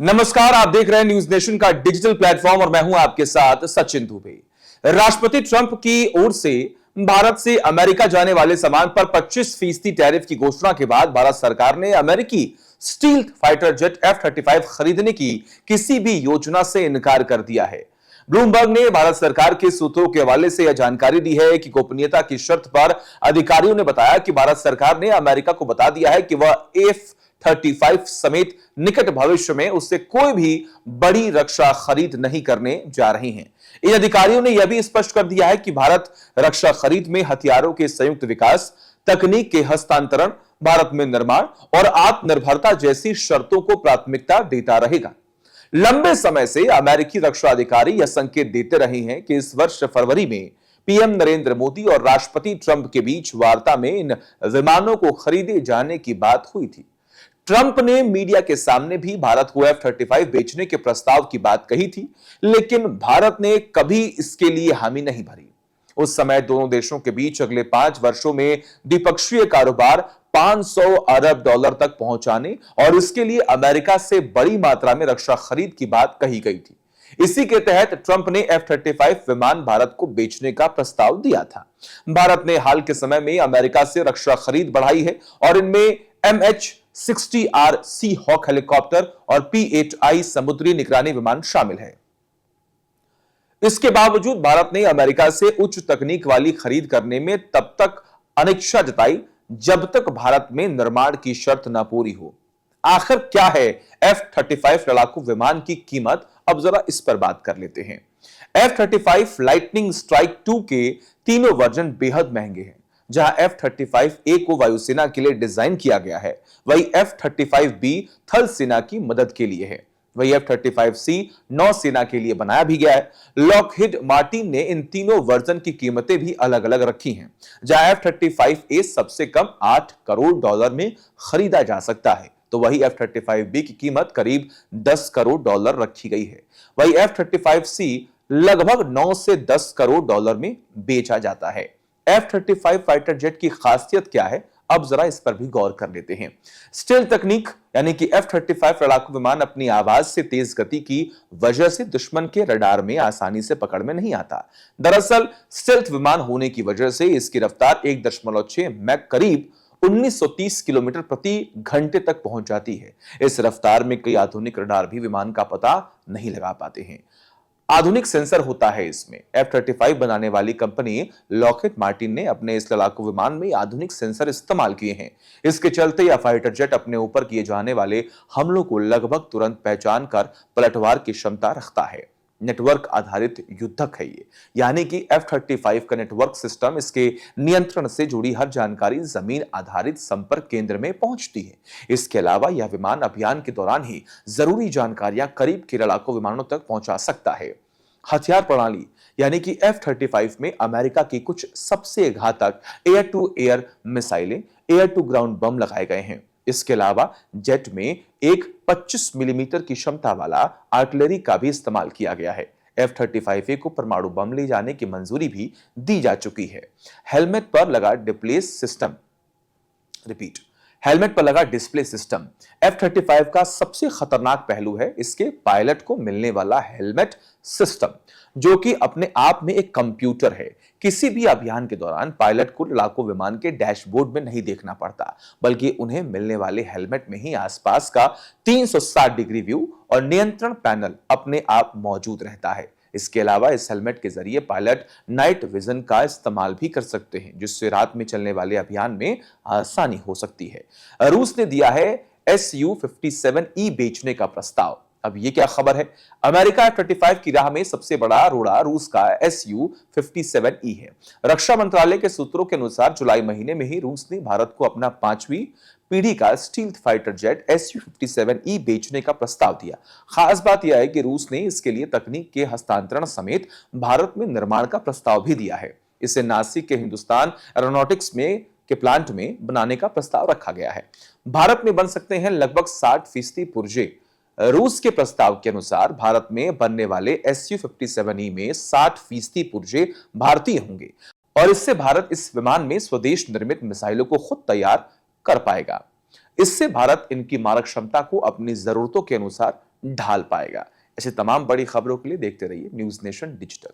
नमस्कार, आप देख रहे हैं न्यूज नेशन का डिजिटल प्लेटफॉर्म और मैं हूं आपके साथ सचिन दुबे। राष्ट्रपति ट्रंप की ओर से भारत से अमेरिका जाने वाले सामान पर 25% टैरिफ की घोषणा के बाद भारत सरकार ने अमेरिकी स्टील्थ फाइटर जेट F-35 खरीदने की किसी भी योजना से इनकार कर दिया है। ब्लूमबर्ग ने भारत सरकार के सूत्रों के हवाले से यह जानकारी दी है कि गोपनीयता की शर्त पर अधिकारियों ने बताया कि भारत सरकार ने अमेरिका को बता दिया है कि वह F-35 समेत निकट भविष्य में उससे कोई भी बड़ी रक्षा खरीद नहीं करने जा रही हैं। इन अधिकारियों ने यह भी स्पष्ट कर दिया है कि भारत रक्षा खरीद में हथियारों के संयुक्त विकास, तकनीक के हस्तांतरण, भारत में निर्माण और आत्मनिर्भरता जैसी शर्तों को प्राथमिकता देता रहेगा। लंबे समय से अमेरिकी रक्षा अधिकारी यह संकेत देते रहे हैं कि इस वर्ष फरवरी में पीएम नरेंद्र मोदी और राष्ट्रपति ट्रंप के बीच वार्ता में इन विमानों को खरीदे जाने की बात हुई थी। ट्रंप ने मीडिया के सामने भी भारत को F-35 बेचने के प्रस्ताव की बात कही थी, लेकिन भारत ने कभी इसके लिए हामी नहीं भरी। उस समय दोनों देशों के बीच अगले 5 वर्षों में द्विपक्षीय कारोबार $500 अरब तक पहुंचाने और इसके लिए अमेरिका से बड़ी मात्रा में रक्षा खरीद की बात कही गई थी। इसी के तहत ट्रंप ने F-35 विमान भारत को बेचने का प्रस्ताव दिया था। भारत ने हाल के समय में अमेरिका से रक्षा खरीद बढ़ाई है और इनमें MH-60R सी हॉक हेलीकॉप्टर और P-8I समुद्री निगरानी विमान शामिल है। इसके बावजूद भारत ने अमेरिका से उच्च तकनीक वाली खरीद करने में तब तक अनिच्छा जताई जब तक भारत में निर्माण की शर्त न पूरी हो। आखिर क्या है F-35 लड़ाकू विमान की कीमत, अब जरा इस पर बात कर लेते हैं। F-35 लाइटनिंग स्ट्राइक 2 के तीनों वर्जन बेहद महंगे हैं। जहां F-35A को वायुसेना के लिए डिजाइन किया गया है, वही F-35B थल सेना की मदद के लिए है। वही F-35C नौसेना के लिए बनाया भी गया है। लॉकहीड मार्टिन ने इन तीनों वर्जन की कीमतें भी अलग अलग रखी हैं। जहां F-35A सबसे कम $8 करोड़ में खरीदा जा सकता है, तो वही F-35B की कीमत करीब $10 करोड़ रखी गई है। वही F-35C लगभग 9 से 10 करोड़ में बेचा जाता है। F-35 फाइटर जेट की खासियत क्या है, अब जरा इस पर भी गौर कर लेते हैं। स्टेल्थ तकनीक यानी कि F-35 लड़ाकू विमान अपनी आवाज से तेज गति की वजह से दुश्मन के रडार में आसानी से पकड़ में नहीं आता। दरअसल स्टेल्थ विमान होने की वजह से इसकी रफ्तार 1.6 मैक करीब 1930 किलोमीटर प्रति घंटे तक पहुंच जाती है। इस रफ्तार में कई आधुनिक रडार भी विमान का पता नहीं लगा पाते हैं। आधुनिक सेंसर होता है इसमें। F-35 बनाने वाली कंपनी लॉकहीड मार्टिन ने अपने इस लड़ाकू विमान में आधुनिक सेंसर इस्तेमाल किए हैं। इसके चलते यह फाइटर जेट अपने ऊपर किए जाने वाले हमलों को लगभग तुरंत पहचान कर पलटवार की क्षमता रखता है। नेटवर्क आधारित युद्धक है ये, यानी कि F-35 का नेटवर्क सिस्टम इसके नियंत्रण से जुड़ी हर जानकारी जमीन आधारित संपर्क केंद्र में पहुंचती है। इसके अलावा यह विमान अभियान के दौरान ही जरूरी जानकारियां करीब के लड़ाकू विमानों तक पहुंचा सकता है। हथियार प्रणाली यानी कि F-35 में अमेरिका की कुछ सबसे घातक एयर टू एयर मिसाइलें, एयर टू ग्राउंड बम लगाए गए हैं। इसके अलावा जेट में एक 25 मिलीमीटर की क्षमता वाला आर्टिलरी का भी इस्तेमाल किया गया है। F-35A को परमाणु बम ले जाने की मंजूरी भी दी जा चुकी है। हेलमेट पर लगा डिस्प्ले सिस्टम F-35 का सबसे खतरनाक पहलू है इसके पायलट को मिलने वाला हेलमेट सिस्टम, जो कि अपने आप में एक कंप्यूटर है। किसी भी अभियान के दौरान पायलट को लड़ाकू विमान के डैशबोर्ड में नहीं देखना पड़ता, बल्कि उन्हें मिलने वाले हेलमेट में ही आसपास का 360 डिग्री व्यू और नियंत्रण पैनल अपने आप मौजूद रहता है। इसके अलावा इस हेलमेट के जरिए पायलट नाइट विजन का इस्तेमाल भी कर सकते हैं, जिससे रात में चलने वाले अभियान में आसानी हो सकती है। रूस ने दिया है Su-57E बेचने का प्रस्ताव। अब ये क्या खबर है? अमेरिका F-35 की राह में सबसे बड़ा रोड़ा रूस का Su-57E है। रक्षा मंत्रालय के सूत्रों के अनुसार जुलाई महीने में ही रूस ने भारत को अपना 5वीं पीढ़ी का स्टील्थ फाइटर जेट Su-57E बेचने का प्रस्ताव दिया। खास बात यह है कि रूस ने इसके लिए तकनीक के हस्तांतरण समेत भारत में निर्माण का प्रस्ताव भी दिया है। इसे नासिक के हिंदुस्तान एरोनॉटिक्स के प्लांट में बनाने का प्रस्ताव रखा गया है। भारत में बन सकते हैं लगभग 60% पुर्जे। रूस के प्रस्ताव के अनुसार भारत में बनने वाले Su-57E में 60% पुर्जे भारतीय होंगे और इससे भारत इस विमान में स्वदेश निर्मित मिसाइलों को खुद तैयार कर पाएगा। इससे भारत इनकी मारक क्षमता को अपनी जरूरतों के अनुसार ढाल पाएगा। ऐसे तमाम बड़ी खबरों के लिए देखते रहिए न्यूज नेशन डिजिटल।